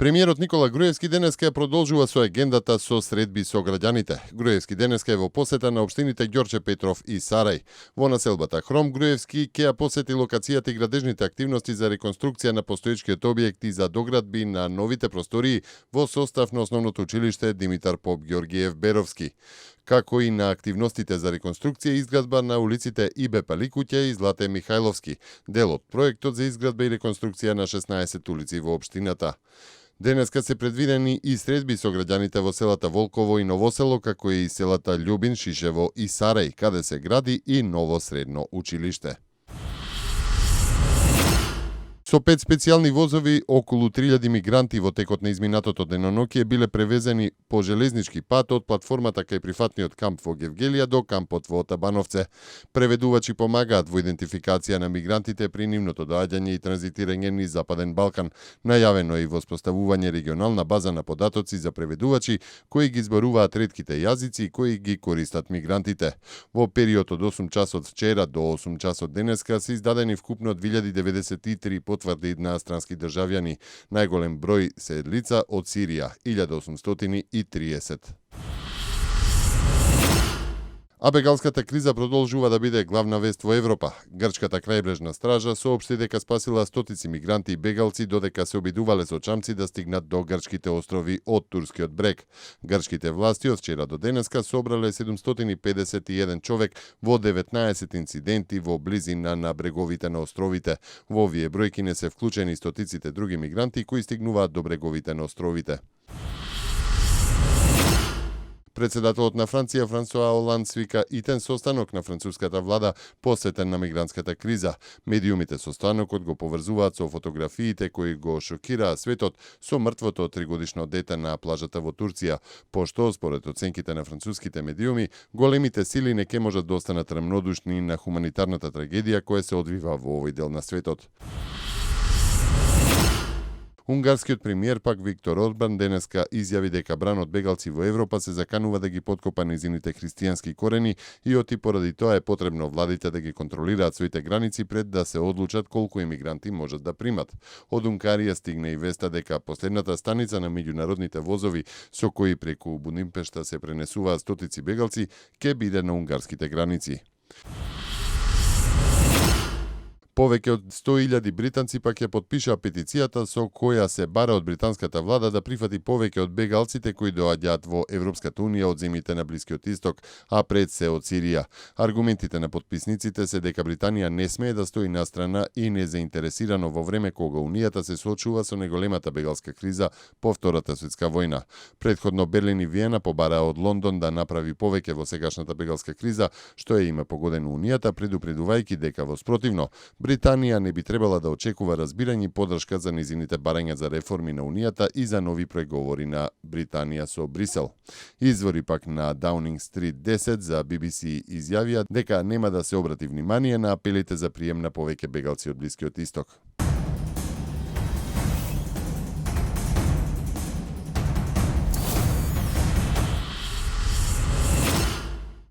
Премиерот Никола Груевски денеска ја продолжува со агендата со средби со граѓаните. Груевски денеска е во посета на општините Ѓорче Петров и Сарај. Во населбата Хром, Груевски ќе ја посети локацијата и градежните активности за реконструкција на постоечкиот објект и за доградби на новите простории во состав на основното училиште Димитар Поп Ѓоргиев Беровски, како и на активностите за реконструкција и изградба на улиците Ибе Паликуќа и Злате Михајловски, дел од проектот за изградба и реконструкција на 16 улици во општината. Денеска се предвидени и средби со граѓаните во селата Волково и Новосело, како и селата Љубин, Шишево и Сарај, каде се гради и ново средно училиште. Со 5 специјални возови, околу 3000 мигранти во текот на изминатото деноноќие биле превезени по железнички пат од платформата кај прифатниот камп во Гевгелија до кампот во Отабановце. Преведувачи помагаат во идентификација на мигрантите при нивното доаѓање и транзитирање низ Западен Балкан. Најавено е и воспоставување регионална база на податоци за преведувачи кои ги зборуваат ретките јазици и кои ги користат мигрантите. Во период од 8 часот вчера до 8 часот денеска се издадени вкупно 2093 потврди на странски државјани. Најголем број се лица од Сирија, 1830. А бегалската криза продолжува да биде главна вест во Европа. Грчката крајбрежна стража соопшти дека спасила стотици мигранти и бегалци додека се обидувале со чамци да стигнат до грчките острови од турскиот брег. Грчките власти од вчера до денеска собрале 751 човек во 19 инциденти во близина на бреговите на островите. Во овие бројки не се вклучени стотиците други мигранти кои стигнуваат до бреговите на островите. Председателот на Франција Франсуа Оланд свика итен состанок на француската влада посветен на мигрантската криза. Медиумите состанокот го поврзуваат со фотографиите кои го шокираа светот со мртвото 3-годишно дете на плажата во Турција, пошто според оценките на француските медиуми, големите сили не ќе можат да останат рамнодушни на хуманитарната трагедија која се одвива во овој дел на светот. Унгарскиот премиер пак Виктор Орбан денеска изјави дека бранот бегалци во Европа се заканува да ги поткопа незините христијански корени и оти поради тоа е потребно владите да ги контролираат своите граници пред да се одлучат колку емигранти можат да примат. Од Унгарија стигна и веста дека последната станица на меѓународните возови со кои преку Будимпешта се пренесуваат стотици бегалци ќе биде на унгарските граници. Повеќе од 100.000 британци пак ја подпишаа петицијата со која се бара од британската влада да прифати повеќе од бегалците кои доаѓаат во Европската унија од земјите на Блискиот Исток, а пред се од Сирија. Аргументите на подписниците се дека Британија не смее да стои настрана и незаинтересирано во време кога унијата се соочува со најголемата бегалска криза по Втората светска војна. Предходно Берлин и Виена побараа од Лондон да направи повеќе во сегашната бегалска криза, што е име погодено унијата, предупредувајќи дека во спротивно Британија не би требала да очекува разбирање и поддршка за низините барања за реформи на Унијата и за нови преговори на Британија со Брисел. Извори пак на Даунинг Стрит 10 за BBC изјавија дека нема да се обрати внимание на апелите за прием на повеќе бегалци од Блискиот Исток.